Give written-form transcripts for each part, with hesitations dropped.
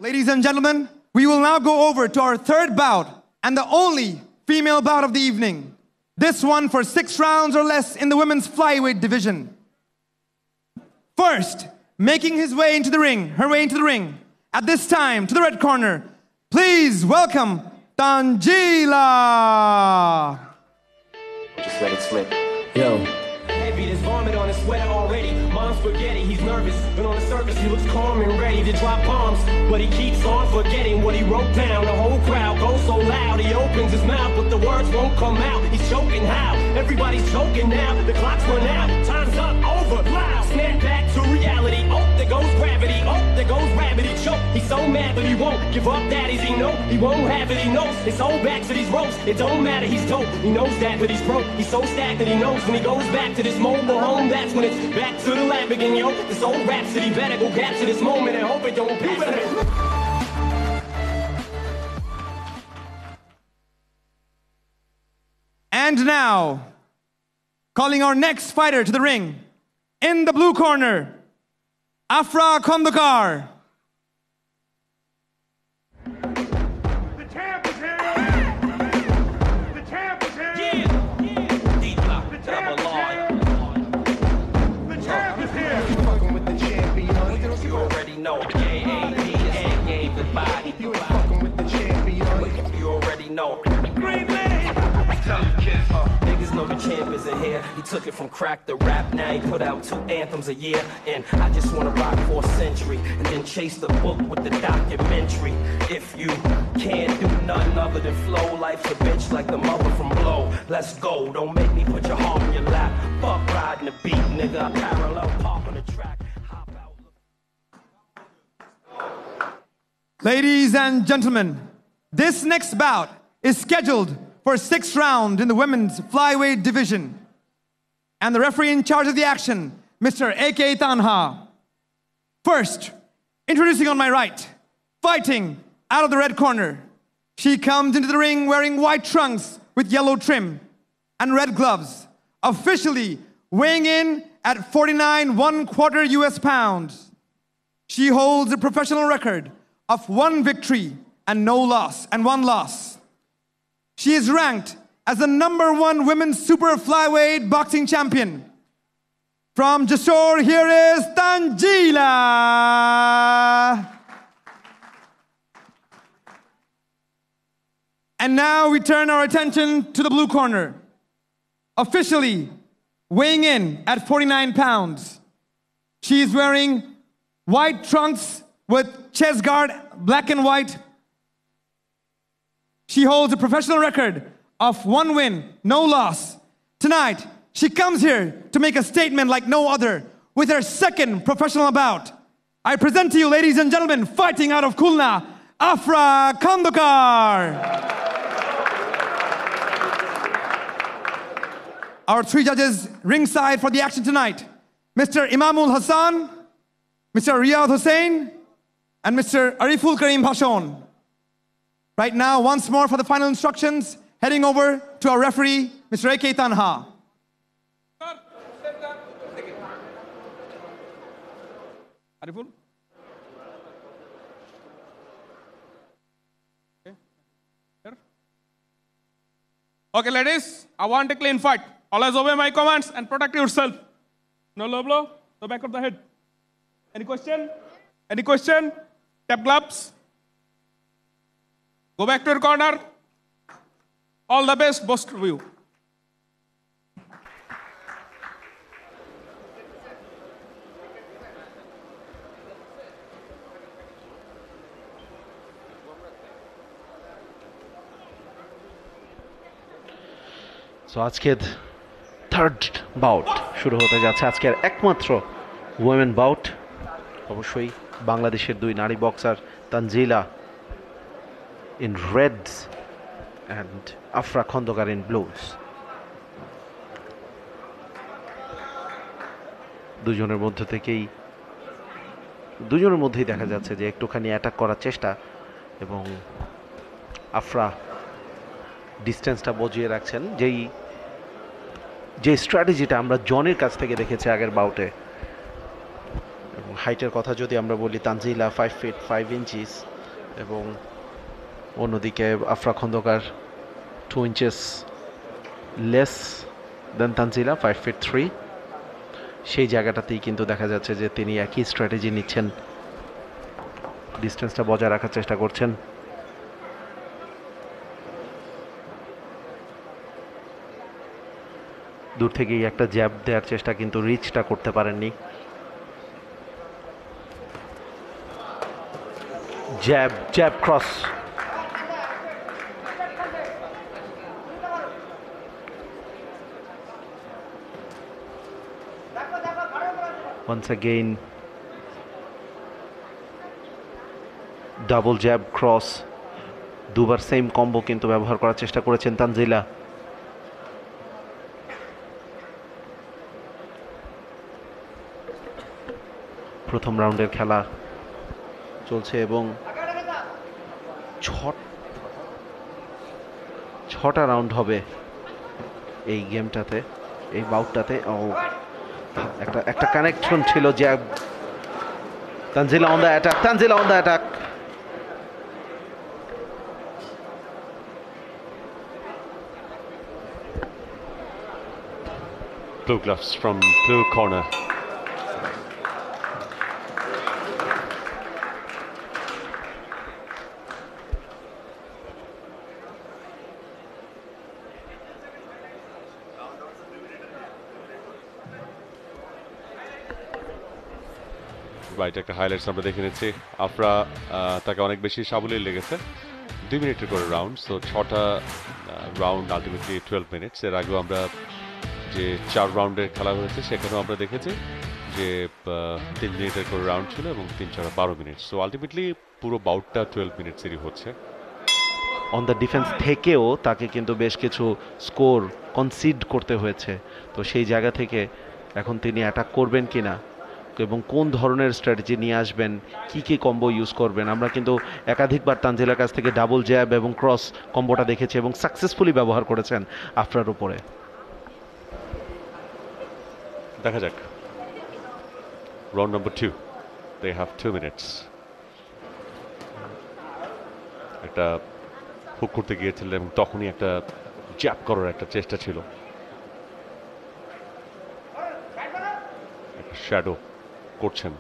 Ladies and gentlemen, we will now go over to our third bout and the only female bout of the evening. This one for 6 rounds or less in the women's flyweight division. First, making her way into the ring, at this time, to the red corner, please welcome Tanjila. Just let it slip. Yo. Heavy, there's vomit on his sweater already. Mom's spaghetti, he's nervous, but on the surface he looks calm and ready to drop bombs. But he keeps on forgetting what he wrote down. The whole crowd goes so loud, he opens his mouth, but the words won't come out. He's choking how? Everybody's choking now. The clock's run out, time's up, over, loud. Snap back to reality. Oh, there goes gravity. Oh, there goes rabbit. He choke. He's so mad, but he won't give up. Daddies, he know he won't have it. He knows his whole back to these ropes. It don't matter, he's dope. He knows that, but he's broke. He's so stagnant. He knows when he goes back to this mobile home, that's when it's back to the lab again, yo. This old rhapsody better go capture this moment and hope it don't pass it. And now, calling our next fighter to the ring, in the blue corner, Afra Khandekar. The champ is here! The champ is here! Yeah, D-Block, double R. The champ is here! Fucking with the champion. You already know, K-A-D, gave the body. You ain't fucking with the champion. You already know. Green Lane! Niggas know the champ isn't here. He took it from crack to rap. Now he put out 2 anthems a year. And I just wanna rock for a century and then chase the book with the documentary. If you can't do nothing other than flow, life's a bitch like the mother from Blow. Let's go, don't make me put your heart in your lap. Fuck riding the beat, nigga. I parallel park on the track. Hop out. Ladies and gentlemen, this next bout is scheduled for 6 rounds in the women's flyweight division. And the referee in charge of the action, Mr. A.K. Tanha. First, introducing on my right, fighting out of the red corner. She comes into the ring wearing white trunks with yellow trim and red gloves, officially weighing in at 49 1/4 US pounds. She holds a professional record of 1 victory and 1 loss. She is ranked as the #1 women's super flyweight boxing champion. From Jessore, here is Tanjila. And now we turn our attention to the blue corner. Officially weighing in at 49 pounds. She is wearing white trunks with chest guard, black and white. She holds a professional record of 1 win, no loss. Tonight, she comes here to make a statement like no other with her 2nd professional bout. I present to you, ladies and gentlemen, fighting out of Khulna, Afra Khandekar. Our 3 judges ringside for the action tonight, Mr. Imamul Hassan, Mr. Riyad Hussain, and Mr. Ariful Karim Bhashon. Right now, once more for the final instructions, heading over to our referee, Mr. A.K. Tanha. Ariful? Okay, ladies, I want a clean fight. Always obey my commands and protect yourself. No low blow, no back of the head. Any question? Any question? Tap gloves. Go back to your corner. All the best, both of you. So আজকের third bout শুরু হতে যাচ্ছে। আজকের একমাত্র women bout, অবশ্যই বাংলাদেশের 2 নারী boxer Tanjila in reds and Afra Khandekar in blues. দুজনের মধ্যেই দেখা যাচ্ছে যে একটুখানি অ্যাটাক করার চেষ্টা, এবং আফরা ডিস্টেন্সটা বজিয়ে রাখছেন, যে স্ট্র্যাটেজিটা আমরা জনের কাছ থেকে দেখেছি আগের বাউটে। এবং হাইটের কথা যদি আমরা বলি, তানজিলা 5 feet 5 inches, এবং অন্যদিকে Afra Khandakar 2 inches less than Tanjila, 5 feet 3। সেই জায়গাটাতেই কিন্তু দেখা যাচ্ছে যে তিনি একই স্ট্র্যাটেজি নিচ্ছেন, ডিস্টেন্সটা বজায় রাখার চেষ্টা করছেন। দূর থেকেই একটা জ্যাব দেওয়ার চেষ্টা, কিন্তু রিচটা করতে পারেননি। Jab jab cross, once again double jab cross, দুবার সেম কম্বো কিন্তু ব্যবহার করার চেষ্টা করেছেন তানজিলা। প্রথম রাউন্ডের খেলা চলছে এবং 6টা রাউন্ড হবে এই গেমটাতে, এই বাউটটাতে। ও একটা কানেকশন ছিল, jab. Tanjila on the attack, Tanjila on the attack. Blue gloves from blue corner. Right, একটা হাইলাইটস আমরা দেখে নিচ্ছি। আফরা তাকে অনেক বেশি সাবলীল লেগেছে, 2 মিনিটের করে রাউন্ড। সো 6টা রাউন্ড, আলটিমেটলি 12 মিনিটস। এর আগেও আমরা যে 4 রাউন্ডের খেলা হয়েছে সেখানেও আমরা দেখেছি যে 3 মিনিটের করে রাউন্ড ছিল এবং 3-4 12 মিনিট। সো আলটিমেটলি পুরো বাউটটা 12 মিনিটসেরই হচ্ছে। অন দ্য ডিফেন্স থেকেও তাকে কিন্তু বেশ কিছু স্কোর কনসিড করতে হয়েছে। তো সেই জায়গা থেকে এখন তিনি অ্যাটাক করবেন কিনা এবং কোন ধরনের স্ট্র্যাটেজি নিয়ে আসবেন, কি কম্বো ইউজ করবেন। আমরা কিন্তু একাধিকবার তানজিলার কাছ থেকে ডাবল জ্যাব এবং ক্রস কম্বোটা দেখেছি এবং সাকসেসফুলি ব্যবহার করেছেন আফরার উপরে। দেখা যাক round number 2। They have 2 minutes. একটা হুক করতে গিয়েছিলেন এবং তখনই একটা জ্যাব করার একটা চেষ্টা ছিল, একটা শ্যাডো করছেন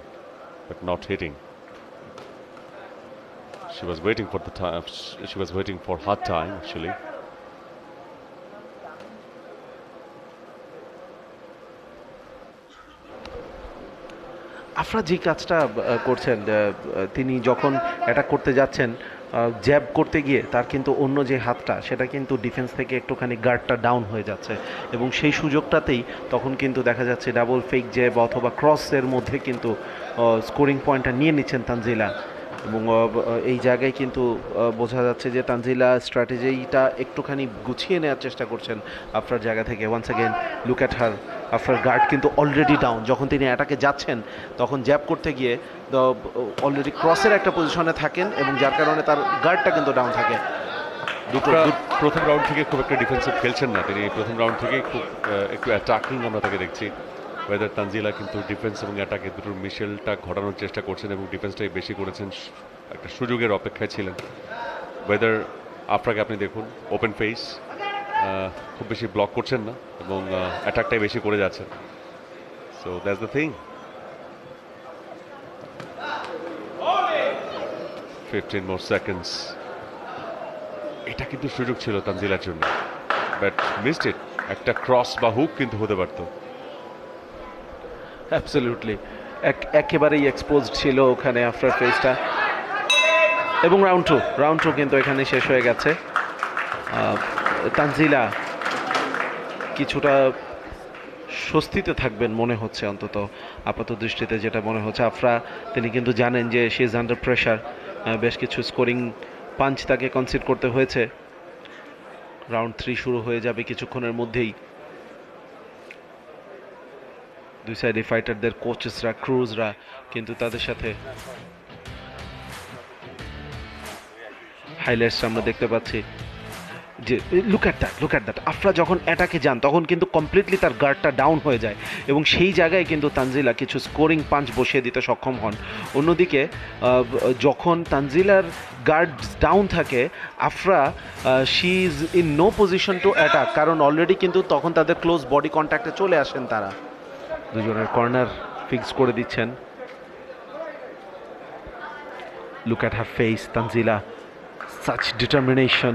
but not hitting. She was waiting for the time. She was waiting for her time actually. Afra যে কাজটা করছেন, তিনি যখন অ্যাটাক করতে যাচ্ছেন জ্যাব করতে গিয়ে তার কিন্তু অন্য যে হাতটা সেটা কিন্তু ডিফেন্স থেকে একটুখানি গার্ডটা ডাউন হয়ে যাচ্ছে এবং সেই সুযোগটাতেই তখন কিন্তু দেখা যাচ্ছে ডাবল ফেক জ্যাব অথবা ক্রসের মধ্যে কিন্তু স্কোরিং পয়েন্টটা নিয়ে নিচ্ছেন তানজিলা। এবং এই জায়গায় কিন্তু বোঝা যাচ্ছে যে তানজিলা স্ট্র্যাটেজিটা একটুখানি গুছিয়ে নেওয়ার চেষ্টা করছেন আফরার জায়গা থেকে। Once again look at her, আফরার গার্ড কিন্তু অলরেডি ডাউন। যখন তিনি অ্যাটাকে যাচ্ছেন তখন জ্যাব করতে গিয়ে অলরেডি ক্রসের একটা পজিশনে থাকেন এবং যার কারণে তার গার্ডটা কিন্তু ডাউন থাকে। প্রথম রাউন্ড থেকে খুব একটা ডিফেন্সিভ খেলছেন না তিনি, প্রথম রাউন্ড থেকে খুব একটু অ্যাটাকিং আমরা তাকে দেখছি। ওয়েদার তানজিলা কিন্তু ডিফেন্স এবং অ্যাটাকে দুটোর মিশেলটা ঘটানোর চেষ্টা করছেন এবং ডিফেন্সটাই বেশি করেছেন, একটা সুযোগের অপেক্ষায় ছিলেন। ওয়েদার আফরাকে আপনি দেখুন, ওপেন ফেস, খুব বেশি ব্লক করছেন না এবং অ্যাটাকটাই বেশি করে যাচ্ছেন। So that's the thing. 15 more seconds। এটা কিন্তু সুযোগ ছিল তানজিলার জন্য, বাট মিসড ইট। একটা ক্রস বা হুক কিন্তু হতে পারতো। অ্যাবসলিউটলি একেবারেই এক্সপোজড ছিল ওখানে আফরার ফেসটা। এবং রাউন্ড টু কিন্তু এখানে শেষ হয়ে গেছে। তানজিলা কিছুটা স্বস্তিতে থাকবেন মনে হচ্ছে, অন্তত আপাত দৃষ্টিতে যেটা মনে হচ্ছে। আফরা তিনি কিন্তু জানেন যে শি ইজ আন্ডার প্রেশার, বেশ কিছু স্কোরিং পাঞ্চ তাকে কনসিড করতে হয়েছে। রাউন্ড 3 শুরু হয়ে যাবে কিছুক্ষণের মধ্যেই। দুই সাইডে ফাইটারদের কোচেসরা, ক্রুজরা কিন্তু তাদের সাথে হাইলাইটস আমরা দেখতে পাচ্ছি। লুক অ্যাট দ্যাট আফরা যখন অ্যাটাকে যান তখন কিন্তু কমপ্লিটলি তার গার্ডটা ডাউন হয়ে যায় এবং সেই জায়গায় কিন্তু তানজিলা কিছু স্কোরিং পাঞ্চ বসিয়ে দিতে সক্ষম হন। অন্যদিকে যখন তানজিলার গার্ড ডাউন থাকে Afra she is in no position to attack, কারণ অলরেডি কিন্তু তখন তাদের ক্লোজ বডি কন্ট্যাক্টে চলে আসেন তারা। দুজনের কর্নার ফিক্স করে দিচ্ছেন। Look at her face, Tanjila, such determination.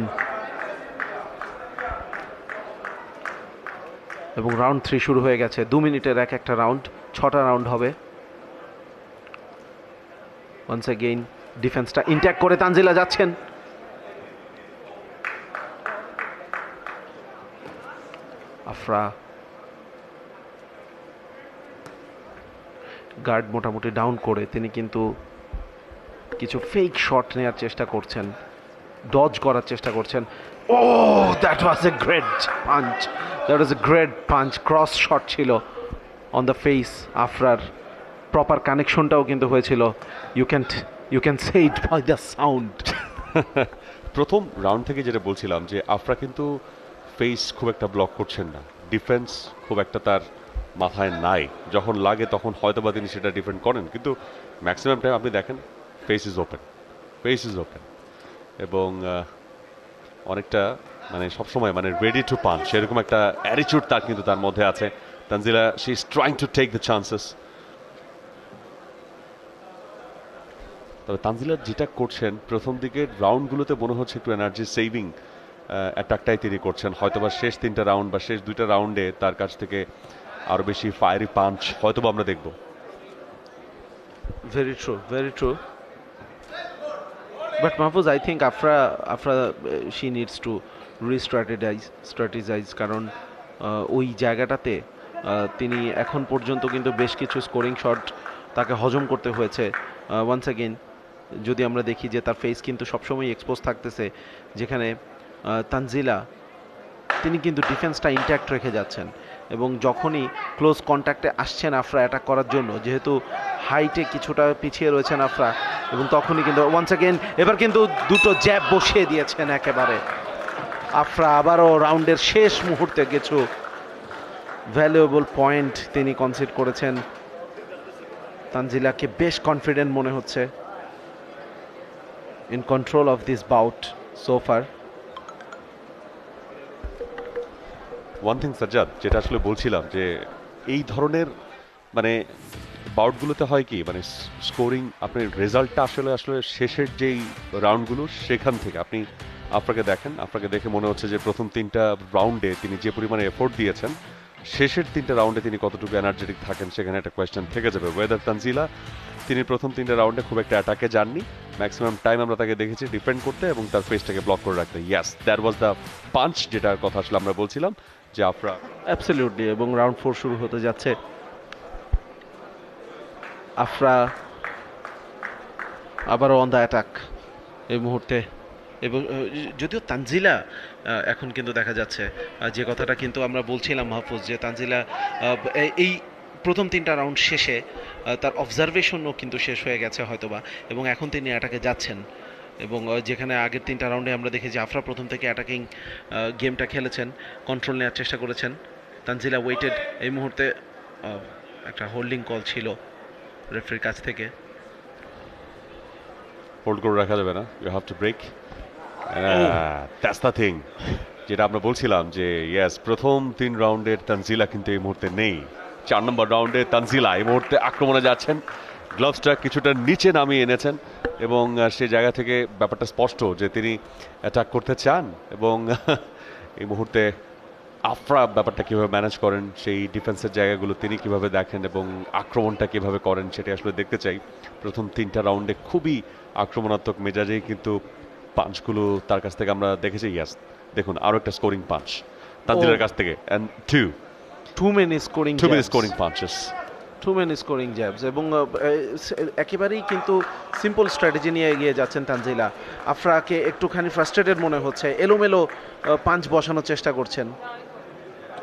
এবং রাউন্ড 3 শুরু হয়ে গেছে। 2 মিনিটের একটা রাউন্ড, 6টা রাউন্ড হবে। ওয়ান্স অ্যাগেইন ডিফেন্সটা ইনট্যাক্ট করে তানজিলা যাচ্ছেন। আফরা গার্ড মোটামুটি ডাউন করে তিনি কিন্তু কিছু ফেক শট নেওয়ার চেষ্টা করছেন, ডজ করার চেষ্টা করছেন। Oh that was a great punch, that was a great punch, cross shot ছিল অন দ্য ফেস। আফরার প্রপার কানেকশনটাও কিন্তু হয়েছিল। You can say it by the sound. প্রথম রাউন্ড থেকে যেটা বলছিলাম যে আফরা কিন্তু ফেস খুব একটা ব্লক করছেন না, ডিফেন্স খুব একটা তার মাথায় নাই। যখন লাগে তখন হয়তো বা তিনি সেটা ডিফেন্ড করেন, কিন্তু ম্যাক্সিমাম টাইম আপনি দেখেন ফেস ইজ ওপেন এবং অনেকটা মানে সবসময় মানে রেডি টু পাঞ্চ এরকম একটা অ্যাটিটিউড তার কিন্তু তার মধ্যে আছে। Tanjila she is trying to take the chances. তবে তানজিলা যেটা করছেন প্রথম দিকের রাউন্ডগুলোতে মনে হচ্ছে একটু এনার্জি সেভিং অ্যাটাকটাই তিনি করছেন। হয়তোবা শেষ 3টা রাউন্ড বা শেষ 2টা রাউন্ডে তার কাছ থেকে আরও বেশি ফায়ারি পাঞ্চ হয়তোবা আমরা দেখব। Very true. But Mahfouz, I think Afra she needs to re-strategize কারণ ওই জায়গাটাতে তিনি এখন পর্যন্ত কিন্তু বেশ কিছু স্কোরিং শট তাকে হজম করতে হয়েছে। ওয়ান্স অ্যাগেন যদি আমরা দেখি যে তার ফেস কিন্তু সবসময় এক্সপোজ থাকতেছে, যেখানে তানজিলা তিনি কিন্তু ডিফেন্সটা ইনট্যাক্ট রেখে যাচ্ছেন এবং যখনই ক্লোজ কন্ট্যাক্টে আসছেন আফরা অ্যাটাক করার জন্য, যেহেতু হাইটে কিছুটা পিছিয়ে রয়েছেন আফরা, এবং তখনই কিন্তু ওয়ান্স অ্যাগেন এবার কিন্তু দুটো জ্যাব বসিয়ে দিয়েছেন একেবারে আফরা। আবারও রাউন্ডের শেষ মুহূর্তে কিছু ভ্যালুয়েবল পয়েন্ট তিনি কনসিড করেছেন। তানজিলাকে বেশ কনফিডেন্ট মনে হচ্ছে in control of this bout so far. One thing Sajjad, যেটা আসলে বলছিলাম যে এই ধরনের মানে বাউটগুলোতে হয় কি মানে স্কোরিং আপনার রেজাল্টটা আসলে শেষের যেই রাউন্ডগুলো সেখান থেকে আপনি আফরাকে দেখে মনে হচ্ছে যে প্রথম 3টা রাউন্ডে তিনি যে পরিমাণে এফোর্ট দিয়েছেন, শেষের 3টা রাউন্ডে তিনি কতটুকু এনার্জেটিক থাকেন সেখানে একটা কোয়েশ্চেন থেকে যাবে। ওয়েদার তানজিলা তিনি প্রথম 3টা রাউন্ডে খুব একটা অ্যাটাকে যাননি, ম্যাক্সিমাম টাইম আমরা তাকে দেখেছি ডিফেন্ড করতে এবং তার ফেসটাকে ব্লক করে রাখতে। ইয়াস, দ্যাট ওয়াজ দ্য পাঞ্চ যেটার কথা আসলে আমরা বলছিলাম যে আফরা অ্যাবসলিউটলি। এবং রাউন্ড 4 শুরু হতে যাচ্ছে। আফরা আবারও অন দ্য অ্যাটাক এই মুহূর্তে, এবং যদিও তানজিলা এখন কিন্তু দেখা যাচ্ছে যে কথাটা কিন্তু আমরা বলছিলাম মাহফুজ, যে তানজিলা এই প্রথম 3টা রাউন্ড শেষে তার অবজারভেশনও কিন্তু শেষ হয়ে গেছে হয়তোবা, এবং এখন তিনি অ্যাটাকে যাচ্ছেন। এবং যেখানে আগের 3টা রাউন্ডে আমরা দেখেছি আফরা প্রথম থেকে অ্যাটাকিং গেমটা খেলেছেন, কন্ট্রোল নেওয়ার চেষ্টা করেছেন। তানজিলা ওয়েটেড। এই মুহূর্তে একটা হোল্ডিং কল ছিল রেফারির কাছ থেকে। হোল্ড করে রাখা যাবে না, you have to break. That's the thing যেটা আমরা বলছিলাম যে ইয়েস, প্রথম 3 রাউন্ডের তানজিলা কিন্তু এই মুহূর্তে নেই। 4 নম্বর রাউন্ডে তানজিলা এই মুহূর্তে আক্রমণে যাচ্ছেন, গ্লাভসটা কিছুটা নিচে নামিয়ে এনেছেন এবং সেই জায়গা থেকে ব্যাপারটা স্পষ্ট যে তিনি অ্যাটাক করতে চান। এবং এই মুহূর্তে আফরা ব্যাপারটা কীভাবে ম্যানেজ করেন, সেই ডিফেন্সের জায়গাগুলো তিনি কিভাবে দেখেন এবং আক্রমণটা কিভাবে করেন সেটা আসলে দেখতে চাই। প্রথম 3টা রাউন্ডে খুবই আক্রমণাত্মক মেজাজেই কিন্তু পাঞ্চগুলো তার কাছ থেকে আমরা দেখেছি। ইয়াস, দেখুন আরও একটা স্কোরিং পাঞ্চ তানজিলার কাছ থেকে, and too many scoring punches, too many scoring jabs. এবং একেবারেই কিন্তু সিম্পল স্ট্র্যাটেজি নিয়ে এগিয়ে যাচ্ছেন তানজিলা। আফরাকে একটুখানি ফ্রাস্ট্রেটেড মনে হচ্ছে, এলোমেলো পাঞ্চ বসানোর চেষ্টা করছেন।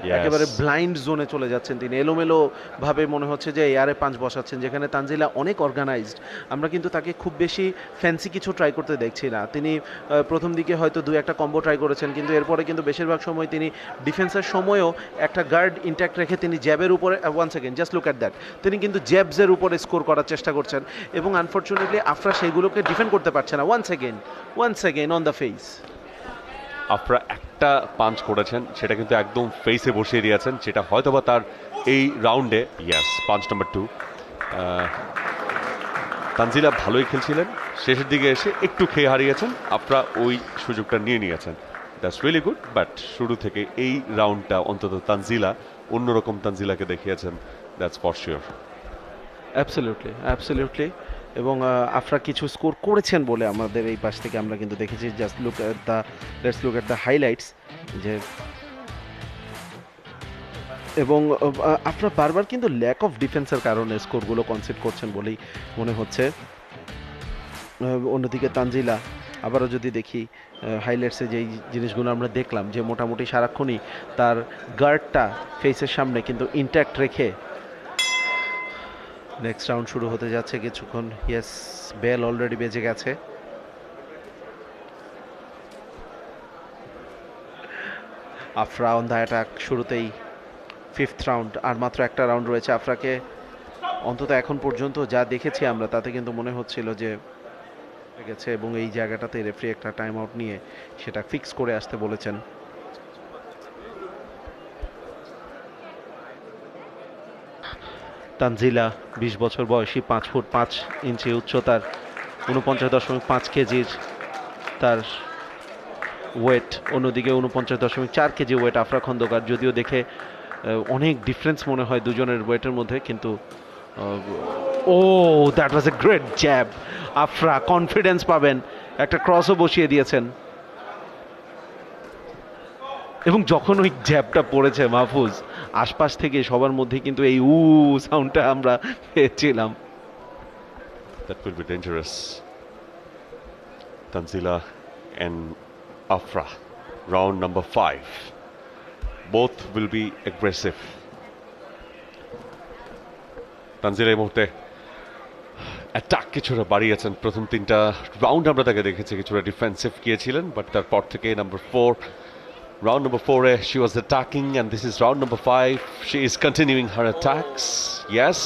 Yes. একেবারে ব্লাইন্ড জোনে চলে যাচ্ছেন তিনি, এলোমেলো ভাবে মনে হচ্ছে যে এয়ারে পাঞ্চ বসাচ্ছেন, যেখানে তানজিলা অনেক অর্গানাইজড। আমরা কিন্তু তাকে খুব বেশি ফ্যান্সি কিছু ট্রাই করতে দেখছি না। তিনি প্রথম দিকে হয়তো 2-1টা কম্বো ট্রাই করেছেন, কিন্তু এরপরে কিন্তু বেশিরভাগ সময় তিনি ডিফেন্সের সময়ও একটা গার্ড ইন্ট্যাক্ট রেখে তিনি জ্যাবের উপরে, one second just look at that, তিনি কিন্তু জ্যাবসের উপরে স্কোর করার চেষ্টা করছেন এবং আনফর্চুনেটলি আফরা সেইগুলোকে ডিফেন্ড করতে পারছে না। One second on the face. আপনারা একটা পাঞ্চ করেছেন, সেটা কিন্তু একদম ফেসে বসিয়ে দিয়েছেন, সেটা হয়তোবা তার এই রাউন্ডে, ইয়াস, পাঞ্চ নাম্বার 2। তানজিলা ভালোই খেলছিলেন, শেষের দিকে এসে একটু খেয়ে হারিয়েছেন, আপনারা ওই সুযোগটা নিয়ে নিয়েছেন। দ্যাটস রিয়েলি গুড, বাট শুরু থেকে এই রাউন্ডটা অন্তত তানজিলা অন্যরকম তানজিলাকে দেখিয়েছেন, দ্যাটস ফর শিওর। অ্যাবসলিউটলি। এবং আফরা কিছু স্কোর করেছেন বলে আমাদের এই পাশ থেকে আমরা কিন্তু দেখেছি। Just let's look at the highlights, যে এবং আফরা বারবার কিন্তু ল্যাক অফ ডিফেন্সের কারণে স্কোরগুলো কনসিড করছেন বলেই মনে হচ্ছে। অন্যদিকে তানজিলা আবারও যদি দেখি হাইলাইটসে যেই জিনিসগুলো আমরা দেখলাম, যে মোটামুটি সারাক্ষণই তার গার্ডটা ফেসের সামনে কিন্তু ইনট্যাক্ট রেখে নেক্সট রাউন্ড শুরু হতে যাচ্ছে কিছুক্ষণ। ইয়েস, বেল অলরেডি বেজে গেছে। আফরা অন দ্য অ্যাটাক, শুরুতেই 5th রাউন্ড, আর মাত্র একটা রাউন্ড রয়েছে। আফরাকে অন্তত এখন পর্যন্ত যা দেখেছি আমরা, তাতে কিন্তু মনে হচ্ছিল যে গেছে, এবং এই জায়গাটাতে রেফারি একটা টাইম আউট নিয়ে সেটা ফিক্স করে আসতে বলেছেন। তানজিলা 20 বছর বয়সী, 5 ফুট 5 ইঞ্চি উচ্চতার, 49.5 কেজির তার ওয়েট। অন্যদিকে 49.4 কেজি ওয়েট আফরা খন্দকার। যদিও দেখে অনেক ডিফারেন্স মনে হয় দুজনের ওয়েটের মধ্যে, কিন্তু oh that was a great jab. Afra confidence পাবেন, একটা ক্রসও বসিয়ে দিয়েছেন, এবং যখন ওই জ্যাবটা পড়েছে মাহফুজ, আশপাশ থেকে সবার মধ্যে কিন্তু এই সাউন্ডটা আমরা পেয়েছিলাম। That will be dangerous. Tanzila and Afra, round number 5. Both will be aggressive. Tanzila এই মুহূর্তে অ্যাটাক কিছুটা বাড়িয়েছেন। প্রথম 3টা রাউন্ড আমরা তাকে দেখেছি কিছুটা ডিফেন্সিভ গিয়েছিলেন, বাট তারপর থেকে number 4, round number 4, she was attacking, and this is round number 5. She is continuing her attacks. Yes,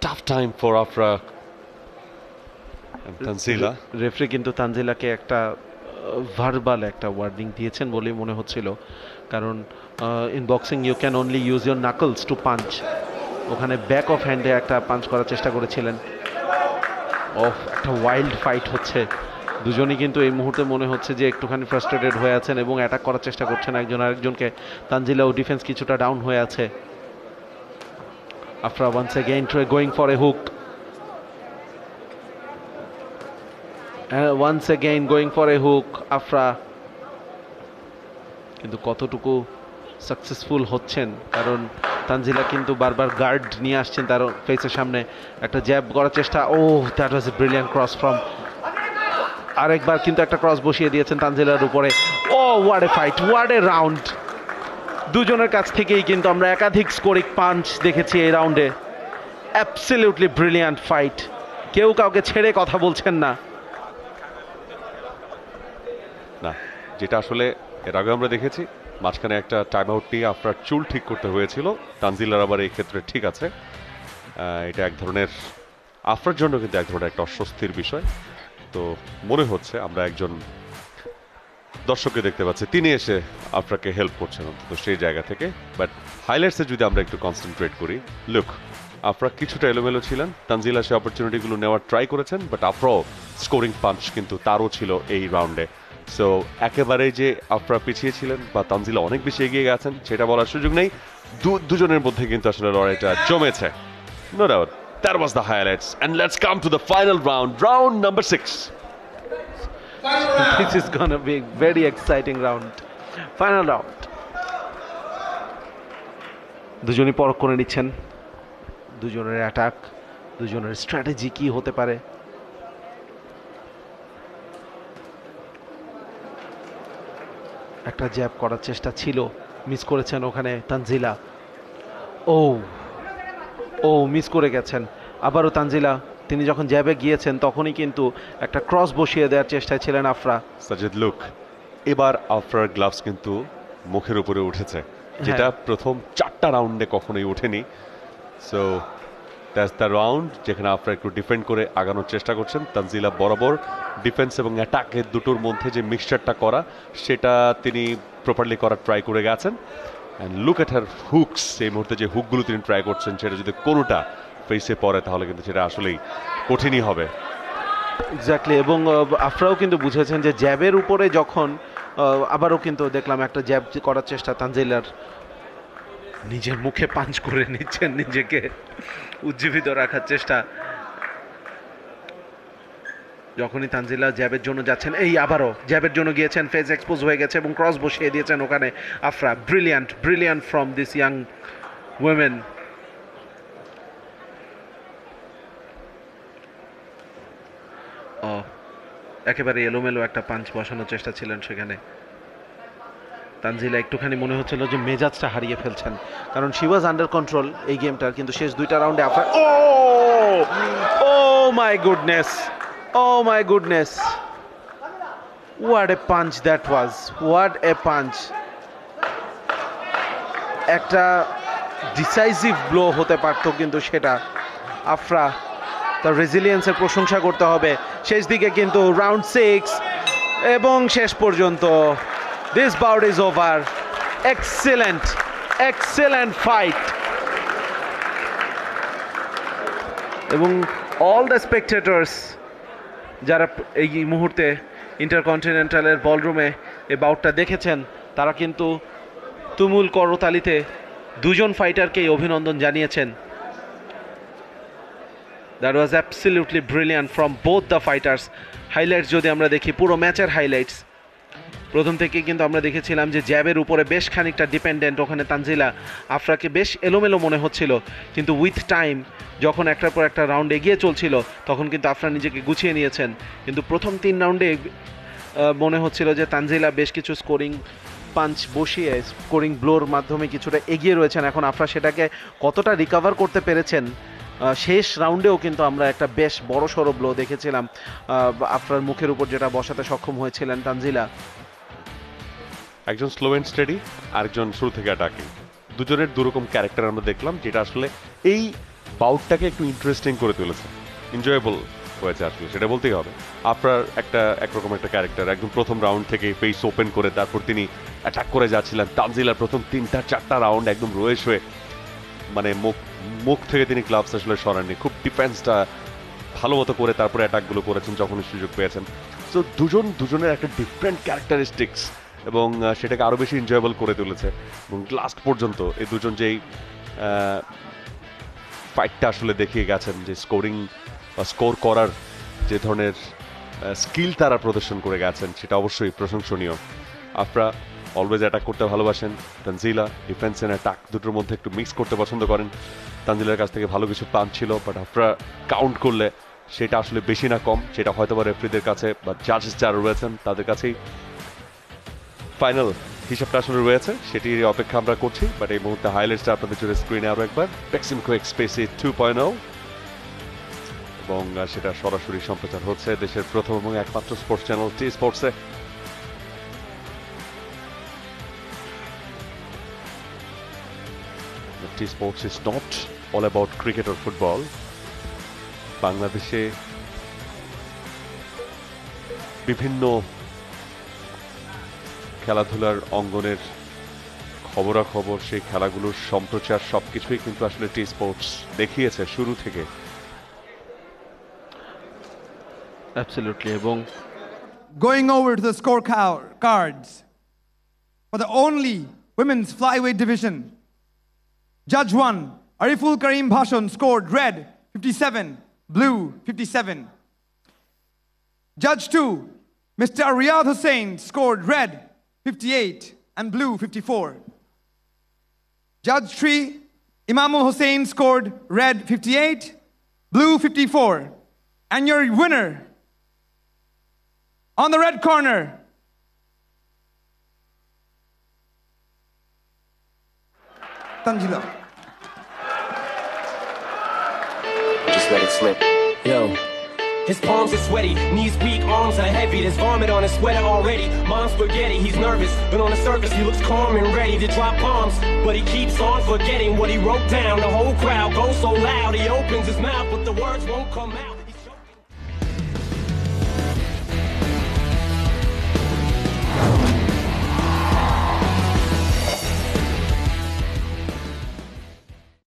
tough time for Afra and Tanzila. Referee কিন্তু তানজিলাকে একটা ভার্বাল একটা ওয়ার্নিং দিয়েছেন বলেই মনে হচ্ছিল, কারণ in boxing you can only use your knuckles to punch. ওখানে back of হ্যান্ডে একটা পাঞ্চ করার চেষ্টা করেছিলেন। একটা ওয়াইল্ড ফাইট হচ্ছে, দুজনই কিন্তু এই মুহূর্তে মনে হচ্ছে যে একটুখানি ফ্রাস্ট্রেটেড হয়ে আছেন এবং অ্যাটাক করার চেষ্টা করছেন একজন আরেকজনকে। তানজিলাও ডিফেন্স কিছুটা ডাউন হয়ে আছে। Afra once again going for a hook, once again going for a hook Afra, কিন্তু কতটুকু সাকসেসফুল হচ্ছেন, কারণ তানজিলা কিন্তু বারবার গার্ড নিয়ে আসছেন তার ফেসের সামনে। একটা জ্যাব করার চেষ্টা, that was A brilliant cross from, আরেকবার কিন্তু একটা ক্রস বসিয়ে দিয়েছেন তানজিলার উপরে। What a fight, what a round. দুজনের কাছ থেকেই কিন্তু আমরা একাধিক স্কোরিং পাঞ্চ দেখেছি এই রাউন্ডে। অ্যাবসলিউটলি ব্রিলিয়ান্ট ফাইট, কেউ কাউকে ছেড়ে কথা বলছেন না। না, যেটা আসলে এর আগে আমরা দেখেছি, মাঝখানে একটা টাইম আউট নিয়ে আপনার চুল ঠিক করতে হয়েছিল। তানজিলার আবার এই ক্ষেত্রে ঠিক আছে। এটা এক ধরনের আফরার জন্য কিন্তু এক ধরনের একটা অস্বস্তির বিষয়। তো মনে হচ্ছে আমরা একজন দর্শককে দেখতে পাচ্ছি, তিনি এসে আফরাকে হেল্প করছেন অন্তত সেই জায়গা থেকে। বাট হাইলাইটসে যদি আমরা একটু কনসেন্ট্রেট করি, লুক, আফরা কিছুটা এলোমেলো ছিলেন, তানজিলা সে অপরচুনিটিগুলো নেওয়ার ট্রাই করেছেন, বাট আফরাও স্কোরিং পাঞ্চ কিন্তু তারও ছিল এই রাউন্ডে। সো একেবারে যে আফরা পিছিয়ে ছিলেন বা তানজিলা অনেক বেশি এগিয়ে গেছেন সেটা বলার সুযোগ নেই। দুজনের মধ্যে কিন্তু আসলে লড়াইটা জমেছে। No doubt, that was the highlights, and let's come to the final round, round number 6. This is gonna be a very exciting round, final round. দুজনই পরখ করে নিচ্ছেন দুজনের অ্যাটাক, দুজনের স্ট্র্যাটেজি কি হতে পারে। একটা জ্যাব করার চেষ্টা ছিল, মিস করেছেন ওখানে তানজিলা। ও মিস করে গেছেন আবারও তানজিলা। তিনি যখন জ্যাবে গিয়েছেন তখনই কিন্তু একটা ক্রস বসিয়ে দেওয়ার চেষ্টায় ছিলেন আফরা। সাজিদ লুক, এবার আফরার গ্লাভস কিন্তু মুখের উপরে উঠেছে, যেটা প্রথম 4টা রাউন্ডে কখনোই ওঠেনি। সো দ্যাটস দ্য রাউন্ড যেখানে আফরা একটু ডিফেন্ড করে আগানোর চেষ্টা করছেন। তানজিলা বরাবর ডিফেন্স এবং অ্যাটাকের দুটোর মধ্যে যে মিক্সচারটা করা, সেটা তিনি প্রপারলি করার ট্রাই করে গেছেন। And look at her hooks, এই মুহূর্তে যে হুকগুলো তিনি ট্রাই করছেন, সেটা যদি কোনোটা ফেসে পড়ে তাহলে কিন্তু সেটা আসলেই কঠিনই হবে। এক্স্যাক্টলি, এবং আফরাও কিন্তু বুঝেছেন যে জ্যাবের উপরে যখন আবারও কিন্তু দেখলাম একটা জ্যাব করার চেষ্টা তানজিলার। নিজের মুখে পাঞ্চ করে নিচ্ছেন, নিজেকে উজ্জীবিত রাখার চেষ্টা। যখনই তানজিলা জ্যাবের জন্য যাচ্ছেন, এই আবারও জ্যাবের জন্য গিয়েছেন, ফেস এক্সপোজ হয়ে গেছে এবং ক্রস বসিয়ে দিয়েছেন ওখানে Afra. Brilliant from this young women. একেবারে এলোমেলো একটা পাঞ্চ বসানোর চেষ্টা ছিলেন সেখানে। তানজিলা একটুখানি মনে হচ্ছিল যে মেজাজটা হারিয়ে ফেলছেন, কারণ শি ওয়াজ আন্ডার কন্ট্রোল এই গেমটার, কিন্তু শেষ 2টা রাউন্ডে Afra my goodness, what a punch that was, what a punch. একটা ডিসাইসিভ ব্লো হতে পারত, কিন্তু সেটা আফরা তার রেজিলিয়েন্সের প্রশংসা করতে হবে। শেষ দিকে কিন্তু রাউন্ড 6 এবং শেষ পর্যন্ত this bout is over. Excellent fight. এবং all the spectators যারা এই মুহূর্তে ইন্টারকন্টিনেন্টালের বলরুমে এই বাউটটা দেখেছেন, তারা কিন্তু তুমুল করতালিতে দুজন ফাইটারকেই অভিনন্দন জানিয়েছেন। That was absolutely brilliant from both the fighters. Highlights যদি আমরা দেখি, পুরো ম্যাচের হাইলাইটস, প্রথম থেকে কিন্তু আমরা দেখেছিলাম যে জ্যাবের উপরে বেশ খানিকটা ডিপেন্ডেন্ট ওখানে তানজিলা। আফরাকে বেশ এলোমেলো মনে হচ্ছিল, কিন্তু উইথ টাইম যখন একটার পর একটা রাউন্ড এগিয়ে চলছিল তখন কিন্তু আফরা নিজেকে গুছিয়ে নিয়েছেন। কিন্তু প্রথম 3 রাউন্ডে মনে হচ্ছিল যে তানজিলা বেশ কিছু স্কোরিং পাঞ্চ বসিয়ে, স্কোরিং ব্লোর মাধ্যমে কিছুটা এগিয়ে রয়েছেন। এখন আফরা সেটাকে কতটা রিকভার করতে পেরেছেন, শেষ রাউন্ডেও কিন্তু আমরা একটা বেশ বড় সড়ো ব্লো দেখেছিলাম আফরার মুখের উপর, যেটা বসাতে সক্ষম হয়েছিলেন তানজিলা। একজন স্লো অ্যান্ড স্টেডি, আরেকজন শুরু থেকে অ্যাটাকিং, দুজনের দুরকম ক্যারেক্টার আমরা দেখলাম, যেটা আসলে এই বাউটটাকে একটু ইন্টারেস্টিং করে তুলেছে, এনজয়েবল হয়েছে আসলে, সেটা বলতেই হবে। আপনার একরকম একটা ক্যারেক্টার, একদম প্রথম রাউন্ড থেকে ফেস ওপেন করে তারপর তিনি অ্যাটাক করে যাচ্ছিলেন। তানজিলার প্রথম 3-4টা রাউন্ড একদম রয়েস হয়ে, মানে মুখ থেকে তিনি গ্লাভস আসলে সরাননি, খুব ডিফেন্সটা ভালো মতো করে তারপরে অ্যাটাকগুলো করেছেন যখনই সুযোগ পেয়েছেন। সো দুজনের একটা ডিফারেন্ট ক্যারেক্টারিস্টিক্স, এবং সেটাকে আরও বেশি এনজয়েবল করে তুলেছে। এবং লাস্ট পর্যন্ত এই দুজন যেই ফাইটটা আসলে দেখিয়ে গেছেন, যে স্কোর করার যে ধরনের স্কিল তারা প্রদর্শন করে গেছেন, সেটা অবশ্যই প্রশংসনীয়। আফরা অলওয়েজ অ্যাটাক করতে ভালোবাসেন, তানজিলা ডিফেন্স অ্যান্ড অ্যাটাক দুটোর মধ্যে একটু মিক্স করতে পছন্দ করেন। তানজিলার কাছ থেকে ভালো কিছু পাঞ্চ ছিল, বাট আফরা কাউন্ট করলে সেটা আসলে বেশি না কম, সেটা হয়তো বা রেফারিদের কাছে বা জাজেস যারা রয়েছেন তাদের কাছেই ফাইনাল হিসাবটা আসলে রয়েছে, সেটির অপেক্ষা আমরা করছি। বাট এই মুহূর্তে হাইলাইটসটা আপনাদের জন্য স্ক্রিনে আরও একবার, বেক্সিমকো এক্সপ্রেসি 2.0, এবং সেটা সরাসরি সম্প্রচার হচ্ছে দেশের প্রথম এবং একমাত্র স্পোর্টস চ্যানেল টি স্পোর্টসে। T sports is not all about cricket or football. বাংলাদেশে বিভিন্ন খেলাধুলার অঙ্গনের খবরাখবর, সেই খেলাগুলোর সম্প্রচার সবকিছুই কিন্তু আসলে টি স্পোর্টস দেখিয়েছে শুরু থেকে। অ্যাবসলিউটলি। এবং Going over to the scorecards for the only women's flyweight division. Judge 1, Ariful Karim Bhashon scored red 57, blue 57. Judge 2, Mr. Riyad Hussain scored red 58 and blue 54. Judge 3, Imamul Hussain scored red 58, blue 54. And your winner on the red corner, Tanzila. Just let it slip. Yo. His palms are sweaty, knees weak, arms are heavy. There's vomit on his sweater already. Mom's spaghetti, he's nervous, but on the surface he looks calm and ready to drop bombs. But he keeps on forgetting what he wrote down. The whole crowd goes so loud, he opens his mouth, but the words won't come out.